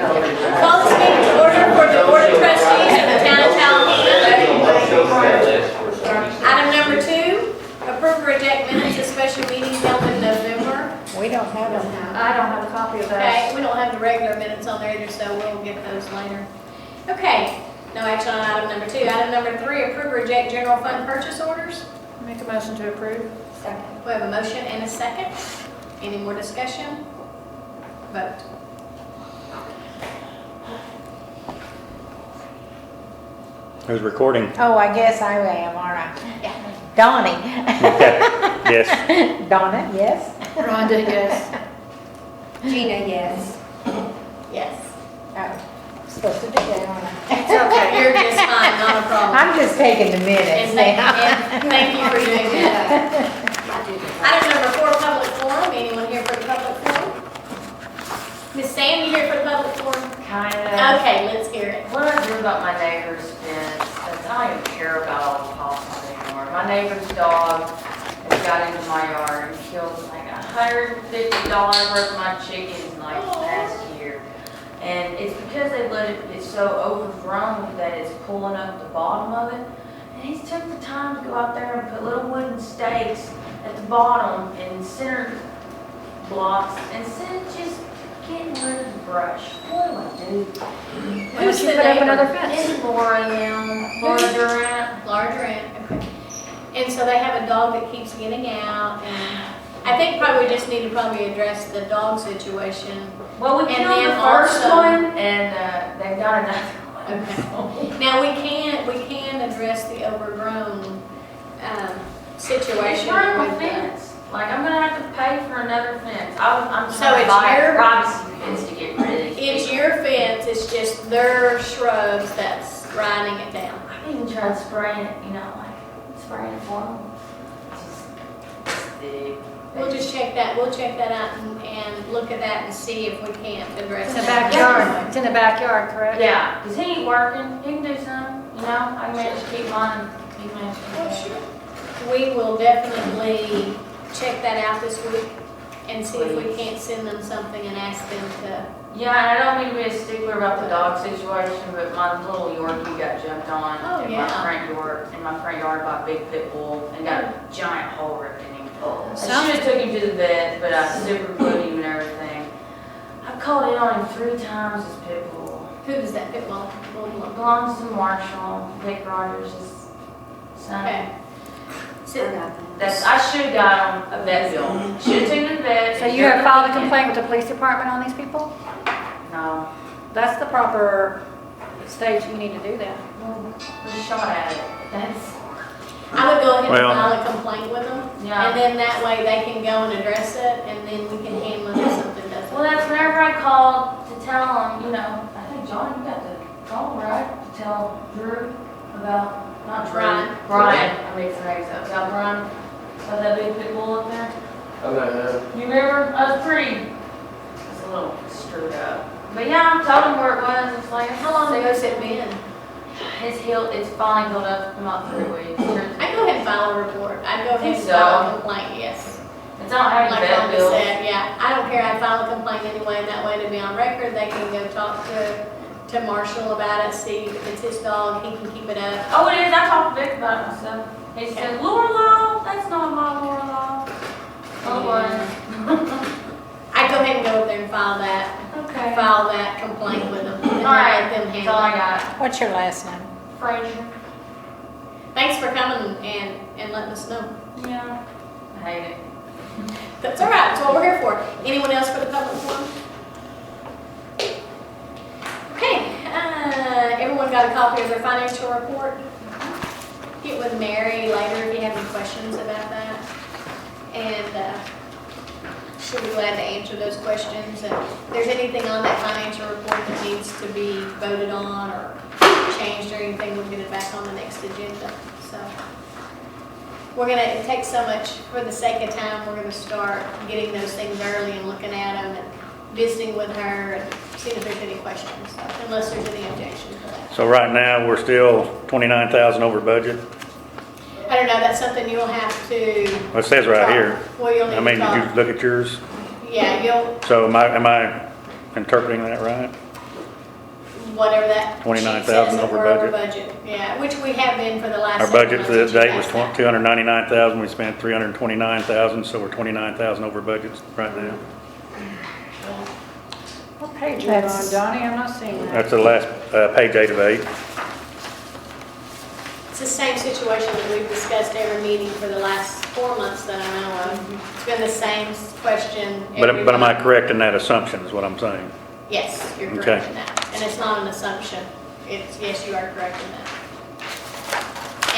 Call this meeting to order for the Board of Trustees of the Town of Talihina. Item number 2, approve or reject minutes of special meeting held in November. We don't have them. I don't have a copy of that. Okay, we don't have the regular minutes on there either, so we'll get those later. Okay, no action on item number 2. Item number 3, approve or reject general fund purchase orders. Make a motion to approve. Second. We have a motion and a second. Any more discussion? Vote. Who's recording? Oh, I guess I am, aren't I? Yeah. Donnie. Okay, yes. Donna, yes? Rhonda, yes. Gina, yes. Yes. Oh, supposed to do that, aren't I? It's okay, you're just fine, not a problem. I'm just taking the minutes And thank now. you for doing that. Item number 4, public forum. Anyone here for the public forum? Miss Sam, you here for the public forum? Kind of. Okay, let's hear it. What do I do about my neighbor's fence? Since I don't even care about all the possums anymore. My neighbor's dog has got into my yard and killed like $150 worth of my chickens like the past year. And it's because they let it get so overgrown that it's pulling up the bottom of it. And he's took the time to go out there and put little wooden stakes at the bottom and center blocks instead of just getting rid of the brush. What do I do? Who's She the put up neighbor? another fence. It's Laura Durant. Larger end, okay. And so they have a dog that keeps getting out, and I think probably we just need to probably address the dog situation. Well, we And killed then the first also- one, and they've got another one. Okay. Now, we can address the overgrown situation It's run with with the. fence. Like, I'm gonna have to pay for another fence. I'm So trying to it's buy a your- privacy fence to get rid of these It's people. your fence, it's just their shrubs that's riding it down. I've even tried spraying it, like spraying it for them. It's thick. We'll just check that out and look at that and see if we can't address It's in the that. backyard. It's in the backyard, correct? Yeah, because he ain't working. He can do something, I can manage to keep mine. Oh, sure. We will definitely check that out this week and see if we can't send them something and ask them to. Yeah, and I don't mean to be a stickler about the dog situation, but my little Yorkie got jumped on Oh, in yeah. my front yard by a big pit bull and got a giant hole ripped in him. I Sounds- should have took him to the vet, but I super glued him and everything. I've called in on him 3 times, this pit bull. Who does that fit well? It belongs to Marshall, Vic Rogers' son. Okay. So, I should have got him a vet bill. Should have taken him to the vet. So you have filed a complaint with the police department on these people? No. That's the proper stage you need to do that. We shot at it. That's, I would go ahead and Well- file a complaint with them, yeah. and then that way they can go and address it, and then we can handle it if something doesn't. Well, that's whenever I called to tell him, I think, John, you got the call, right? To tell Drew about, not Drew. Brian. Brian. I mixed the names up. About Brian, about that big pit bull up there. I know that. You remember? I was a little screwed up. But yeah, I told him where it was. It's like, How long ago has it been? it's finally healed up in about 3 weeks. I'd go ahead and file a report. I'd go ahead and Think so? file a complaint, yes. It's not having Like vet Rhonda bills. said, yeah, I don't care, I'd file a complaint anyway, and that way to be on record, they can go talk to Marshall about it, see if it's his dog, he can keep it up. Oh, it is. I talked to Vic about it myself. He said, Lorelai, that's not my Lorelai. Oh, it was. I'd go ahead and go up there and file that complaint with them. And All right, let them that's handle all I it. got. What's your last name? Frazier. Thanks for coming and letting us know. Yeah. I hate it. That's all right, that's what we're here for. Anyone else for the public forum? Okay, everyone got a copy of their financial report? Get with Mary later if you have any questions about that. And she'll be glad to answer those questions. And if there's anything on that financial report that needs to be voted on or changed or anything, we'll get it back on the next agenda. So it takes so much for the sake of time, we're gonna start getting those things early and looking at them and visiting with her and seeing if there's any questions, so, unless there's any objections to that. So right now, we're still 29,000 over budget. I don't know, that's something you'll have to. Well, it says right here. Well, you'll need I mean, to did you talk. look at yours? Yeah, So am I interpreting that right? whatever that. sheet 29,000 says that over we're budget. Yeah, which we have been for the last. Our 7 budget for months, that which date was you passed out. 299,000, we spent 329,000, so we're 29,000 over budget right now. What page are you on, That's- Donnie? I'm not seeing that. That's the last, page 8 of 8. It's the same situation that we've discussed every meeting for the last 4 months that I know of. It's been the same question. But every am I month. correct in that assumption, is what I'm saying? Yes, you're Okay. correct in that. And it's not an assumption. It's, yes, you are correct in that.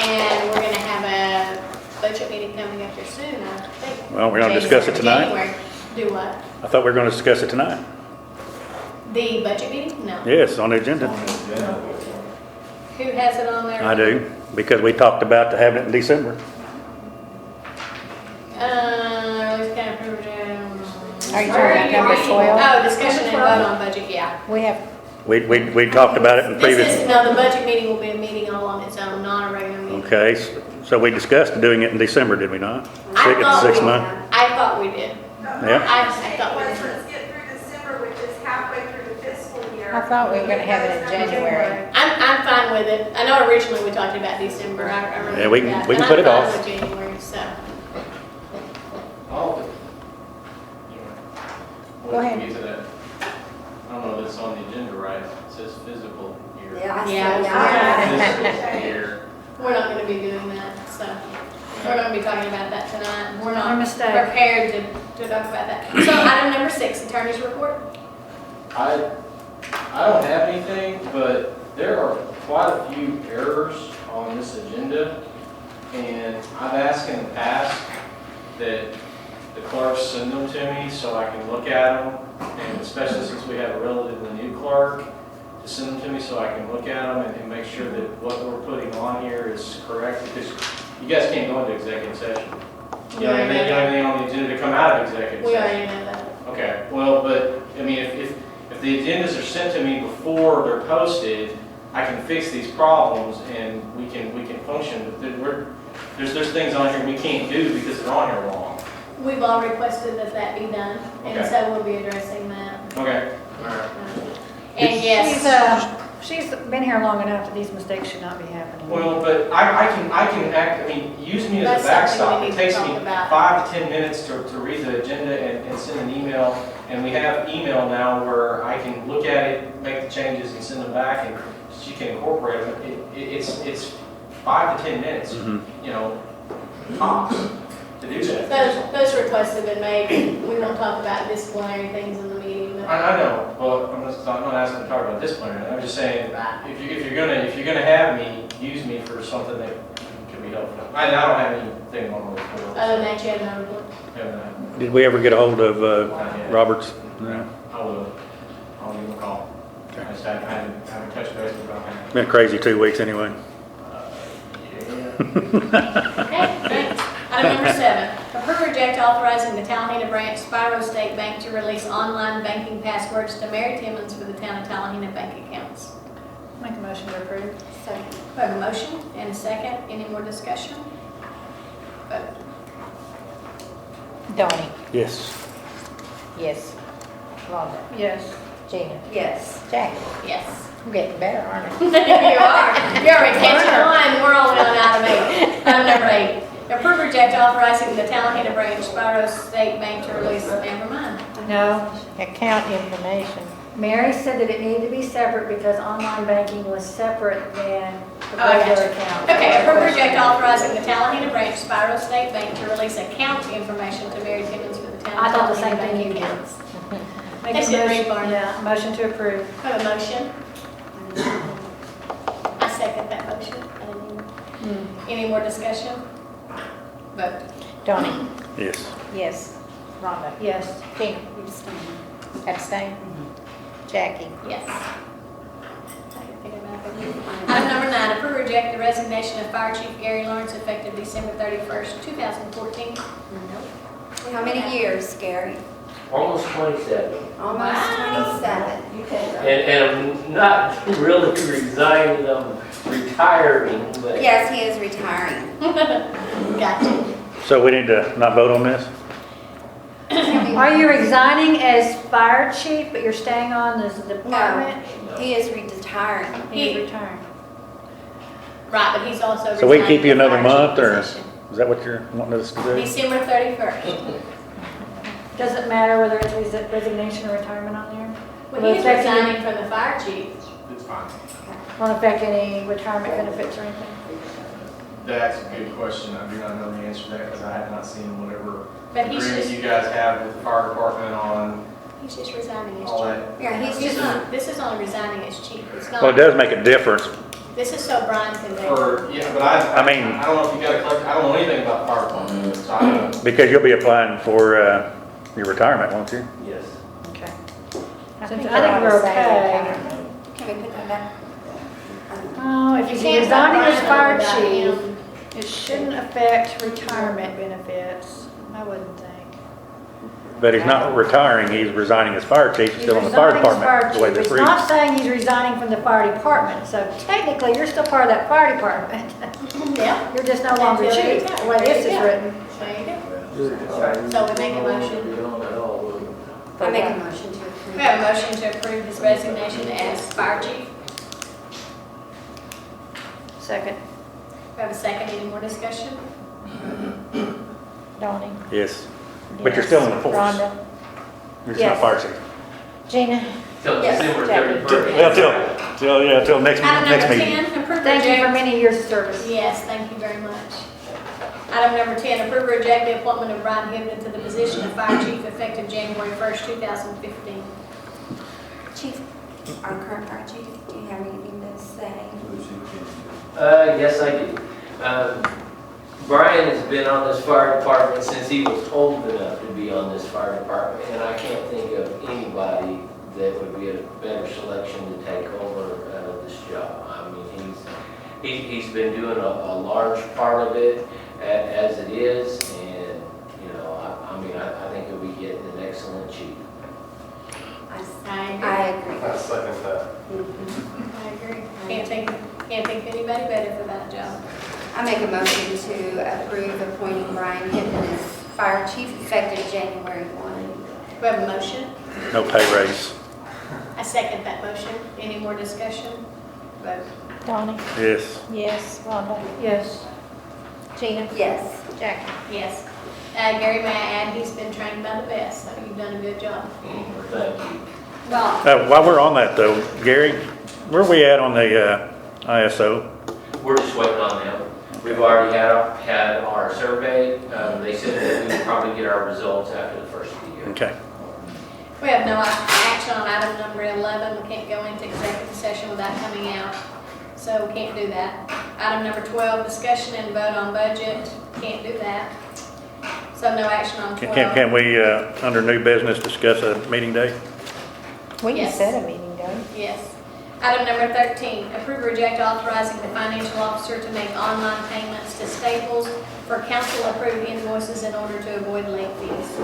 And we're gonna have a budget meeting coming up here soon, I think. Well, we're gonna discuss it tonight? January. Do what? I thought we were gonna discuss it tonight. The budget meeting? No. Yes, on the agenda. Who has it on there? I do, because we talked about having it in December. It's kind of. Are you talking about number 12? Oh, discussion and vote on budget, yeah. We have, We talked about it in This is, previous, no, the budget meeting will be a meeting all on its own, not a regular meeting. okay, so we discussed doing it in December, did we not? I thought we- 6 month? I thought we did. Yeah. I thought we Let's did. get through December, which is halfway through the fiscal year. I thought we were gonna have it in January. I'm fine with it. I know originally we talked about December, I remember Yeah, we can- that. we can And put it I'm off. fine with January, so. Go ahead. Get to that. I don't know if it's on the agenda right, it says physical year. Yeah, Physical year. we're not gonna be doing that, so. We're gonna be talking about that tonight. We're My not mistake. prepared to talk about that. So item number 6, attorney's report. I don't have anything, but there are quite a few errors on this agenda. And I've asked in the past that the clerks send them to me so I can look at them. And especially since we have a relatively new clerk, to send them to me so I can look at them and make sure that what we're putting on here is correct. Because you guys can't go into executive session. You don't have anything on the agenda to come out of executive We session. already know that. Okay, well, but, I mean, if the agendas are sent to me before they're posted, I can fix these problems and we can function, but there's things on here we can't do because they're on here wrong. We've all requested that that be done, and Okay. so we'll be addressing that. Okay, all right. And yes. She's been here long enough that these mistakes should not be happening. Well, but I can act, I mean, use me as a That's something backstop. we It need to takes talk me about. 5 to 10 minutes to read the agenda and send an email. And we have email now where I can look at it, make the changes and send them back and she can incorporate them. It's 5 to 10 minutes, Mhm. you know, tops to do that. Those requests have been made. We won't talk about disciplinary things in the meeting, but I know, well, I'm not asking to talk about disciplinary, I'm just saying, if you're gonna have me, use me for something that can be helpful. I don't have anything on the report. other than that, you have no report. Haven't Did we ever get a hold of, Not yet. Roberts? No. I will, I'll give him a call. Okay. I just haven't touched base with him. Been a crazy 2 weeks anyway. Yeah. Okay, thanks. Item number 7, approve or reject authorizing the Talihina Branch Spiro State Bank to release online banking passwords to Mary Timmons for the town of Talihina bank accounts. Make a motion to approve. second. We have a motion and a second. Any more discussion? Vote. Donnie? Yes. Yes. Rhonda? Yes. Gina? Yes. Jackie? Yes. I'm getting better, aren't I? You are. You're already catching on. We're only on item 8. Item number 8, approve or reject authorizing the Talihina Branch Spiro State Bank to release, never mind. No. Account information. Mary said that it needed to be separate because online banking was separate than the Oh, I regular gotcha. account. Okay, approve or reject authorizing the Talihina Branch Spiro State Bank to release account information to Mary Timmons for the town of I thought the Talihina same thing bank you did. accounts. Make That's a it, motion, Reed Barnes. yeah, motion to approve. I have a motion. I second that motion. Any more discussion? Vote. Donnie? Yes. Yes. Rhonda? Yes. Gina? Abstain? Jackie? Yes. Item number 9, approve or reject the resignation of Fire Chief Gary Lawrence effective December 31st, 2014. How many years, Gary? Almost 27. Almost Wow. 27. And I'm not really resigning, I'm retiring, but Yes, he is retiring. Gotcha. So we need to not vote on this? Are you resigning as fire chief, but you're staying on as the department? He is retiring. He's retiring. Right, but he's also. So we can keep you resigning another the fire month, chief or position. is that what you're wanting us to do? December 31st. Doesn't matter whether it's resignation or retirement on there? Well, Will it he's affect any- resigning from the fire chief. It's fine. Won't affect any retirement benefits or anything? That's a good question. I do not know the answer to that because I have not seen whatever But he's agreement just, you guys have with the fire department on he's just resigning as all chief. that. Yeah, he's He's just, not, this is only resigning as chief. It's Well, it not, does make a difference. this is so Brian can do. For, yeah, but I I mean- I don't know if you got a collect, I don't know anything about the fire department, so I don't know. Because you'll be applying for your retirement, won't you? Yes. Okay. I Since think I think we're we're okay. okay. can we put that back? Oh, if You he's can't resigning as put fire Brian under chief, him. it shouldn't affect retirement benefits, I wouldn't think. But he's not retiring, he's resigning as fire chief, he's still on the fire He's resigning as department, the way chief. this It's reads. not saying he's resigning from the fire department, so technically, you're still part of that fire department. Yeah, You're just no longer Until you chief, retire. the way this is Yeah. written. there you go. So we make a motion. I make a motion to approve. We have a motion to approve his resignation as fire chief. Second. We have a second. Any more discussion? Donnie? Yes, but you're still in the force. Rhonda? You're just not Yes. fire chief. Gina? Till Yes, December Jackie. 31st. Well, till next Item next number meeting. 10, approve Thank you for reject. many years of service. Yes, thank you very much. Item number 10, approve or reject the appointment of Brian Hibden to the position of fire chief effective January 1st, 2015. Chief, our current fire chief, do you have anything to say? Yes, I do. Brian has been on this fire department since he was old enough to be on this fire department, and I can't think of anybody that would be a better selection to take over this job. I mean, he's been doing a large part of it as it is, and, you know, I think he'll be getting an excellent chief. I agree. I second that. I agree. Can't think of anybody better for that job. I make a motion to approve appointing Brian Hibden as fire chief effective January 1. We have a motion. No pay raise. I second that motion. Any more discussion? Vote. Donnie? Yes. Yes. Rhonda? Yes. Gina? Yes. Jackie? Yes. Gary, may I add, he's been trained by the best, so you've done a good job. Thank you. Well, While we're on that though, Gary, where are we at on the ISO? We're just waiting on them. We've already had our survey. They said that we would probably get our results after the first of the year. Okay. we have no action on item number 11. We can't go into executive session without coming out, so we can't do that. Item number 12, discussion and vote on budget. Can't do that. So no action on 12. Can we, under new business, discuss a meeting date? We can Yes. set a meeting date. Yes. Item number 13, approve or reject authorizing the financial officer to make online payments to Staples for council-approved invoices in order to avoid late fees.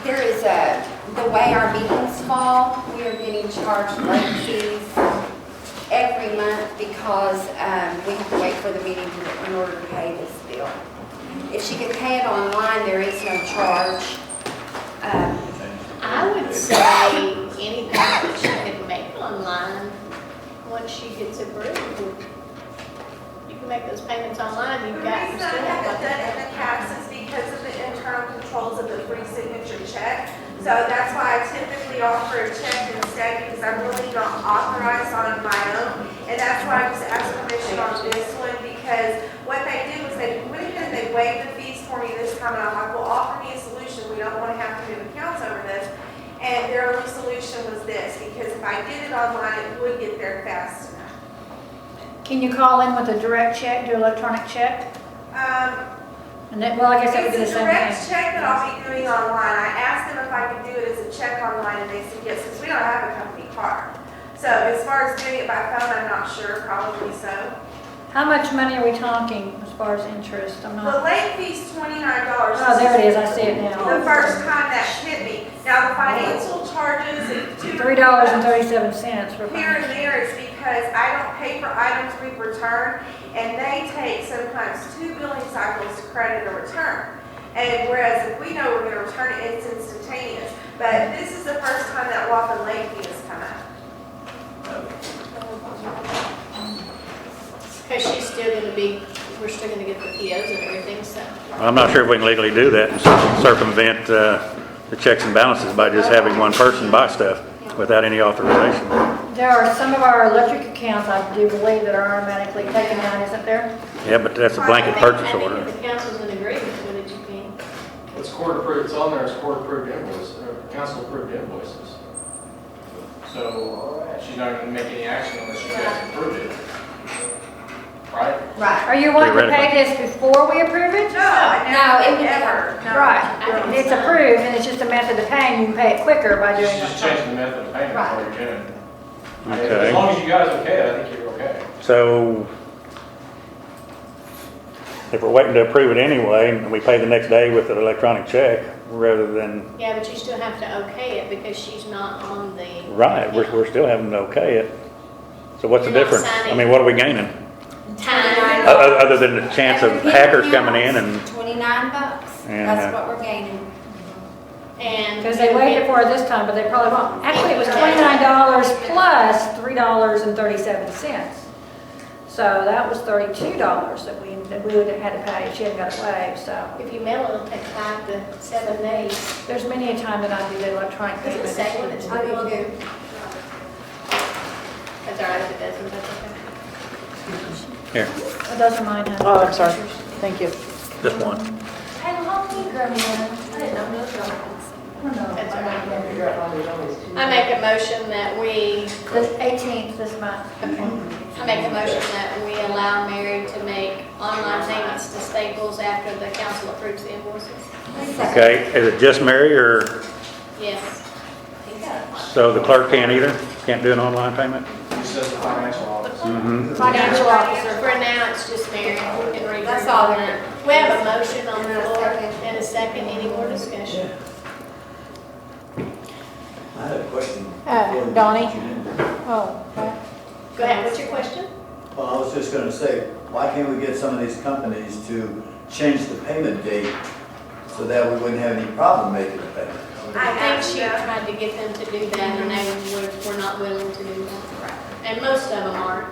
There is the way our meetings fall, we are getting charged late fees every month because we have to wait for the meeting in order to pay this bill. If she could pay it online, there is no charge. I would say any payment that she could make online, once she gets approved, you can make those payments online, The you've got, you reason still I have haven't done it in the past is because of the internal controls of the free signature check. So that's why I typically offer a check instead, because I'm really not authorized on my own. And that's why I just asked permission on this one, because what they did was they went ahead and they waived the fees for me this time, and I'm like, well, offer me a solution. We don't want to have to move accounts over this. And their only solution was this, because if I did it online, it would get there fast enough. Can you call in with a direct check, do electronic check? And then, well, I guess that would be the It's a same direct thing. check that I'll be doing online. I asked them if I could do it as a check online, and they said yes, because we don't have a company card. So as far as doing it by phone, I'm not sure, probably so. How much money are we talking as far as interest? I'm The not, late fee's $29. oh, there it is, I see it now. The first time that hit me. Now, the financial charges, $3.37 for here and finance. there is because I don't pay for items we return, and they take sometimes 2 billing cycles to credit a return. And whereas if we know we're gonna return it, it's instantaneous. But this is the first time that Waffle Lake fee has come up. Because she's still gonna be, we're still gonna get the POs and everything, so. I'm not sure if we can legally do that and circumvent the checks and balances by just having one person buy stuff without any authorization. There are some of our electric accounts, I do believe, that are automatically taken out, isn't there? Yeah, but that's a blanket purchase order. I think if the council's in agreement with it, you can. It's court approved, it's on there as court approved invoice, or council approved invoices. So she's not gonna make any action unless you guys approve it. Right? Right. Are you wanting to pay Theoretically. this before we approve it? No, I No, it would never, no. Right, think it's so. approved, and it's just a method of paying, you can pay it quicker by doing Just it. change the method of payment Right. while you're doing it. Okay. As long as you guys okay, I think you're okay. So if we're waiting to approve it anyway, and we pay the next day with an electronic check rather than, Yeah, but you still have to okay it because she's not on the. right, we're still having to okay it. So what's the You're not difference? I signing. mean, what are we gaining? Time. Other than the chance of hackers coming in and, $29. And, That's what we're gaining. And. Because they waived it for us this time, but they probably won't. Actually, it was $29 plus $3.37. So that was $32 that we would have had to pay if she hadn't got it waived, so. If you mail it, it'll take 5 to 7 days. There's many a time that I do the electronic Is payment. it second when it's I do due? too. That's all right if it doesn't, that's okay. here, Those are mine, huh? Oh, I'm sorry. Thank you. just one. Hey, long girl, I didn't know those girls. That's all right. I make a motion that we, The 18th this month. I make a motion that we allow Mary to make online payments to Staples after the council approves the invoices. Okay, is it just Mary or, Yes. so the clerk can't either? Can't do an online payment? It says the financial office. Mm-hmm. Financial officer. For now, it's just Mary. We can regroup That's all on there. that. We have a motion on the And a floor second. and a second. Any more discussion? I had a question. Donnie? Oh, okay. Go ahead. What's your question? Well, I was just gonna say, why can't we get some of these companies to change the payment date so that we wouldn't have any problem making the payment? I think she tried to get them to do that and they were not willing to do that. And most of them aren't,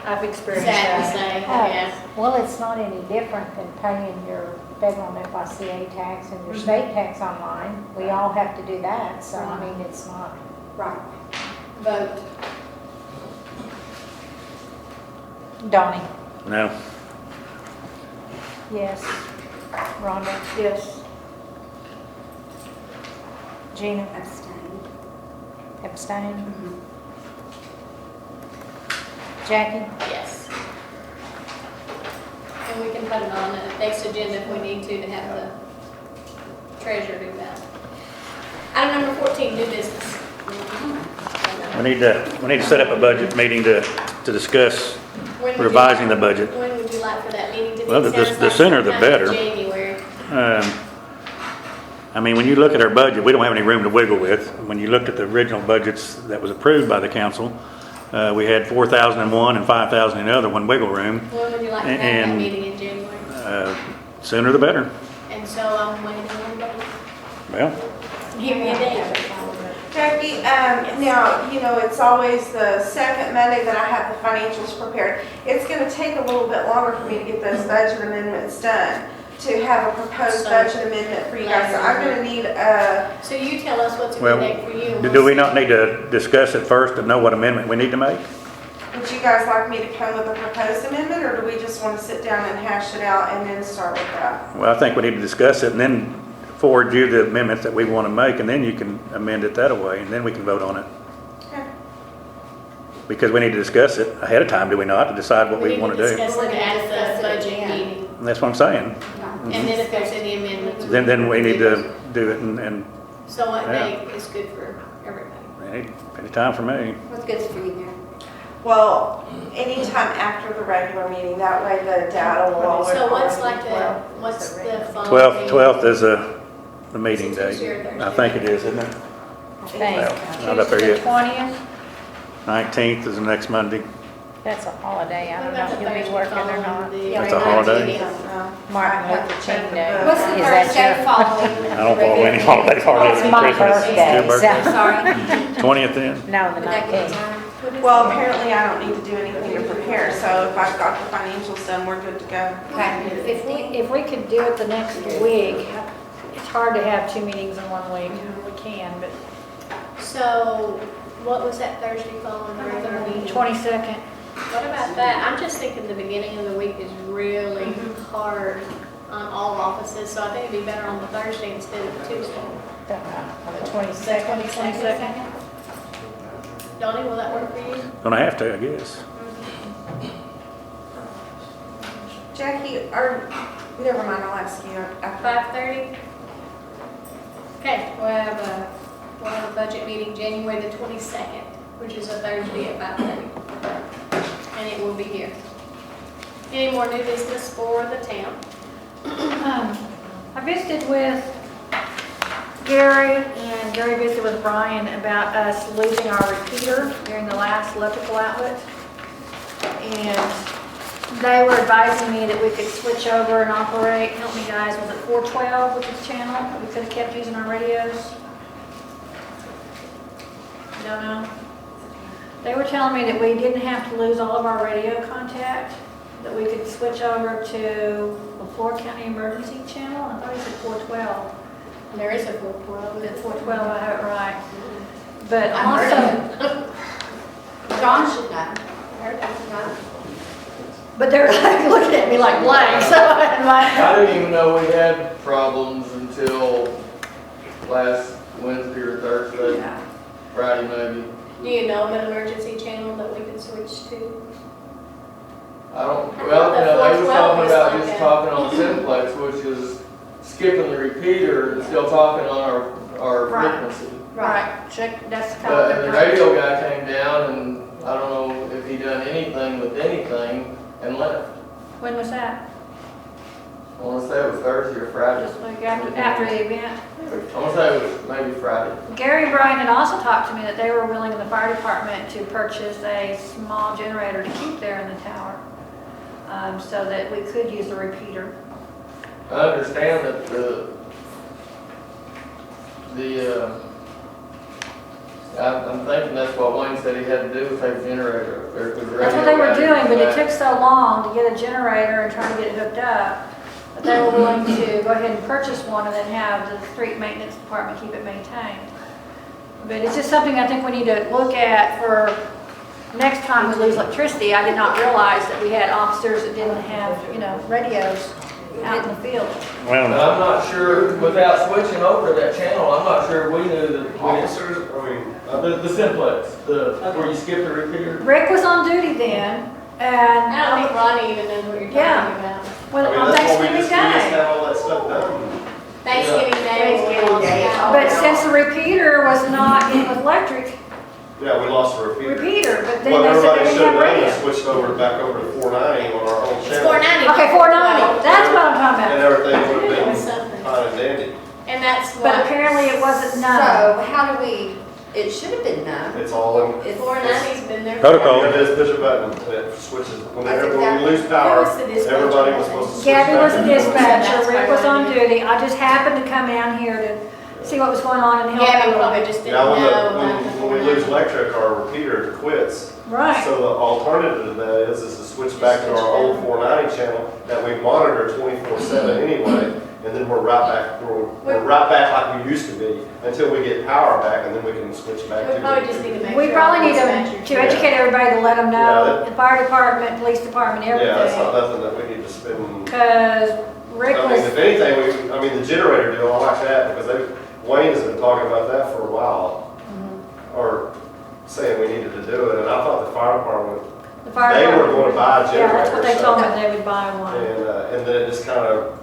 I've experienced sad to that. say, Oh, yeah. Well, it's not any different than paying your federal and FICA tax and your state tax online. We all have to do that, so I mean, it's not. Right. Vote. Donnie? No. Yes. Rhonda? Yes. Gina? Abstain. Abstain? Jackie? Yes. And we can put it on the next agenda if we need to have the treasurer do that. Item number 14, new business. We need to set up a budget meeting to discuss When would you revising the like- budget. When would you like for that meeting to be? Well, It the sounds like sooner the sometime in better. January. I mean, when you look at our budget, we don't have any room to wiggle with. When you looked at the original budgets that was approved by the council, we had 4,000 in one and 5,000 in the other, one wiggle room. When would you like to have that And- meeting in January? Sooner the better. And so I'm waiting on everybody. Well, Give me a date. Jackie, now, you know, it's always the second Monday that I have the financials prepared. It's gonna take a little bit longer for me to get those budget amendments done, to have a proposed So, budget amendment for you guys. So I'm gonna need a, So you tell us what's a well, good date for you. and do we'll we see. not need to discuss it first to know what amendment we need to make? would you guys like me to come with a proposed amendment, or do we just wanna sit down and hash it out and then start with that? Well, I think we need to discuss it and then forward you the amendments that we want to make, and then you can amend it that way, and then we can vote on it. Okay. Because we need to discuss it ahead of time, do we not, to decide what we want to do? discuss it at the budget meeting. And that's what I'm saying. And then if there's any amendments. Then we need to do it and So what Yeah. date is good for everybody? any time for me. What's good for you, Mary? Well, anytime after the regular meeting, that way the data will all. So what's like the, what's the following? 12th is the meeting Is it date. Tuesday or Thursday? I think it is, isn't it? Thanks. Well, not up there Tuesday, yet. 20th? 19th is the next Monday. That's a holiday, I What don't about know the if you'll be Thursday working or following not. the- That's a holiday? Martin Luther King Day. What's the Is that Thursday your- following? I don't follow any holidays hardly It's other than my Christmas. birthday, Your birthday? so- Sorry. 20th then? No, the Would that give 19th. time? Well, apparently I don't need to do anything to prepare, so if I've got the financials done, we're good to go. Okay. If we could do it the next week, it's hard to have 2 meetings in 1 week. We can, but So, what was that Thursday following the regular meeting? 22nd. What about that? I'm just thinking the beginning of the week is really hard on all offices, so I think it'd be better on the Thursday instead of the Tuesday. On the Is 22nd. that 22nd? Donnie, will that work for you? Gonna have to, I guess. Jackie, or, never mind, I'll ask you after. 5:30? Okay, we'll have a budget meeting January the 22nd, which is a Thursday at 5:30. And it will be here. Any more new business for the town? I visited with Gary, and Gary visited with Brian about us losing our repeater during the last electrical outlet. And they were advising me that we could switch over and operate, help me guys, was it 412, which is channel? We could have kept using our radios. Don't know. They were telling me that we didn't have to lose all of our radio contact, that we could switch over to the Floyd County Emergency Channel. I thought he said 412. There is a 412. Was it 412? I have it right. But I heard also, John should know. I heard that. but they're like looking at me like blank, so I'm like, I didn't even know we had problems until last Wednesday or Thursday, yeah. Friday maybe. Do you know of an emergency channel that we can switch to? I don't, I well, thought the you know, they were 412 talking was about like just a- talking on simplex, which is skipping the repeater and still talking on our Right. frequency. Right, check, that's kind But of the radio guy came down and I don't know if he done anything with anything and left. When was that? I wanna say it was Thursday or Friday. Just like after the event? I wanna say it was maybe Friday. Gary and Brian had also talked to me that they were willing in the fire department to purchase a small generator to keep there in the tower, so that we could use the repeater. I understand that I'm thinking that's what Wayne said he had to do, was take a generator. That's what they were doing, but it took so long to get a generator and try to get it hooked up, that they were willing to go ahead and purchase one and then have the street maintenance department keep it maintained. But it's just something I think we need to look at for next time we lose electricity. I did not realize that we had officers that didn't have, radios out in the field. And Well, I'm not sure, without switching over to that channel, I'm not sure we knew that. Officers, I mean, The simplex, where you skip the repeater. Rick was on duty then, and I don't think Ronnie even knows what you're Yeah. talking about. when, I mean, on that's what we Thanksgiving just Day. have all that stuff done. Thanksgiving Day. Thanksgiving Day, it's all- But since the repeater was not in with electric Yeah, we lost the repeater. repeater, but then What they said everybody they should didn't have have done is radio. switched over back over to 490 on our own It's channel. 490. Okay, 490, that's what I'm talking And about. everything would It have was been something. fine and dandy. And that's But what, apparently it wasn't known. So how do we, it should have been known. It's all in. It's 490's been there. Protocol. All you gotta do is push a button and it switches. Whenever That's we exactly- lose power, Who was the dispatcher? everybody was supposed to switch Gabby back was a and forth. dispatcher, That's Rick was on right. duty. I just happened to come down here to see what was going on and help Gabby out. probably just didn't Yeah, know when, about the when we lose 490. electric, our repeater quits. Right. So the alternative to that is to switch back to our old 490 channel that we monitor 24/7 anyway, and then we're right back like we used to be until we get power back, and then we can switch back to. We probably just need to make We sure probably all need dispatchers- to educate everybody to let them Yeah, know, that- the fire department, police department, Yeah, that's not everything. nothing that we need to spend. Because Rick I mean, was, if anything, the generator deal, I like that, because Wayne has been talking about that for a while, or saying we needed to do it, and I thought the fire department, the fire they were department. going to buy a Yeah, that's what they generator. told me, they would buy one. And then it just kind of,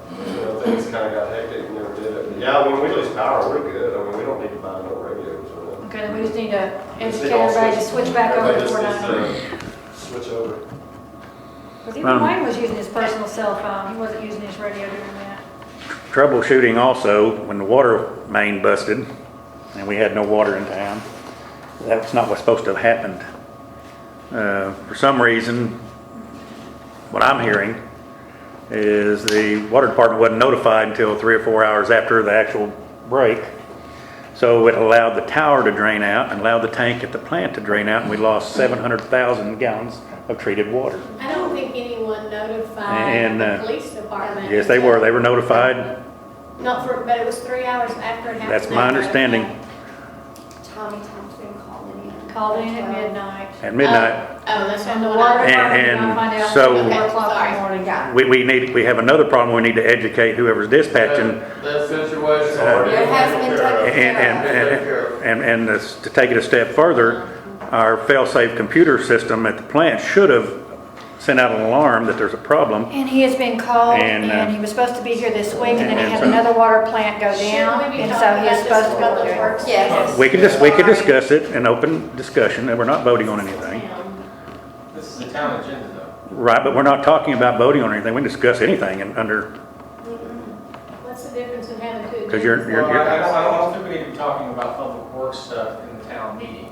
things kind of got hectic and never did it. But yeah, when we lose power, we're good. I mean, we don't need to buy no radios or nothing. Okay, then we just need to Just educate need all everybody to switch back over to everybody just 490. needs to Switch over. Because even Wayne was using his personal cell phone, he wasn't using his radio during that. troubleshooting also, when the water main busted and we had no water in town, that's not what's supposed to have happened. For some reason, what I'm hearing is the water department wasn't notified until 3 or 4 hours after the actual break. So it allowed the tower to drain out and allowed the tank at the plant to drain out, and we lost 700,000 gallons of treated water. I don't think anyone notified And, the police department. Yes, they were notified. Not for, but it was 3 hours after it happened. That's my understanding. Tommy Thompson calling in. Called in at midnight. At midnight. Oh, that's And the on water the department did And- not find out so- until 4 o'clock in Sorry. the morning. Got We have another problem. We need to educate whoever's dispatching That situation's already. It has been taken care of. and to take it a step further, our fail-safe computer system at the plant should have sent out an alarm that there's a problem. And he has been called, And, and he was supposed to be here this week, and then he and had so- another water plant go Should down, we be and so talking he's about supposed this to in be public here. works? Yes. We could discuss it in open discussion, and we're not voting on anything. This is a town agenda though. Right, but we're not talking about voting on anything. We can discuss anything and under, What's the difference in having two? because you're, Well, I don't think we need to be talking about public works stuff in the town meeting.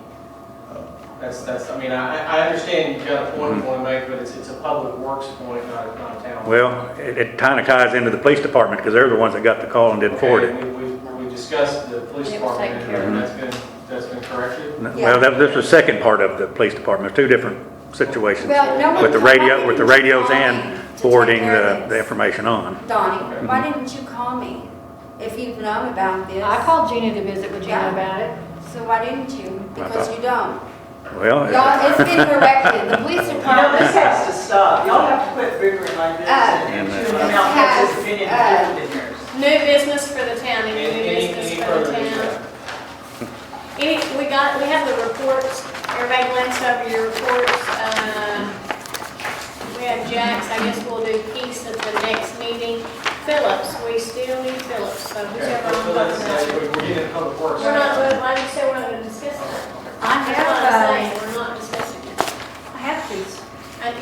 I mean, I understand you've got a point you want to make, but it's a public works point, not a town. well, it kind of ties into the police department, because they're the ones that got the call and didn't forward it. Okay, we discussed the police It was taken department, care and that's been corrected? Well, this was the second part of the police department, two different situations. Well, no one. With the why radio, with the didn't you radios call me and to take forwarding care of the this? information on. Donnie, Okay. why didn't you call me if you've known about this? I called Gina to visit with Gina Yeah. about it. So why didn't you? Because you don't. Well, Y'all, it's been corrected. The police You know, this department has to stop. Y'all have to quit bickering like this and chewing them out has, because opinion is different in yours. New business for the town, any new Any business for further the town? discussion? We have the reports, everybody glanced over your reports. We have Jack's, I guess we'll do Keith's at the next meeting. Phillips, we still need Phillips, so Okay, whichever so I'm let's talking say about. we're getting public works. We're not, why do you say we're not gonna discuss that? I That's what I'm have, saying, we're not discussing it. I have these.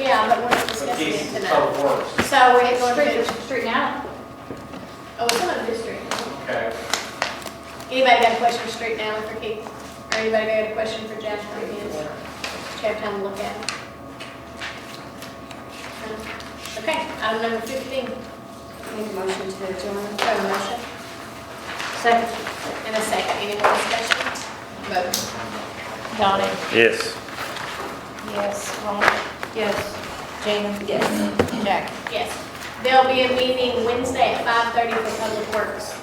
Yeah, but we're not So discussing Keith's it is tonight. public works. So we're going to, Street now. oh, it's not a district. Okay. Anybody got a question for Street now for Keith? Or anybody got a question for Jack for his? Have time to look at it. Okay, item number 15. Make a motion to adjourn. Have a motion Second, and a second. Any more discussion? Vote. Donnie. yes. Yes, Ron, Yes. Gina, Yes. Jack. Yes. There'll be a meeting Wednesday at 5:30 for Public Works.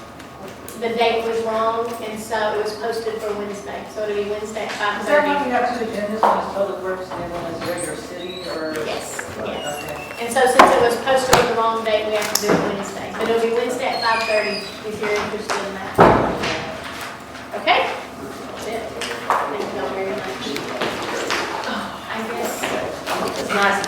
The date was wrong, and so it was posted for Wednesday. So it'll be Wednesday at Is that why 5:30. we have two agendas, one is public works and one is regular city, or? Yes, yes. Okay. And so since it was posted with the wrong date, we have to do it Wednesday. But it'll be Wednesday at 5:30 if you're interested in that. Okay? That's it. Thank you all very much. I guess. It's nice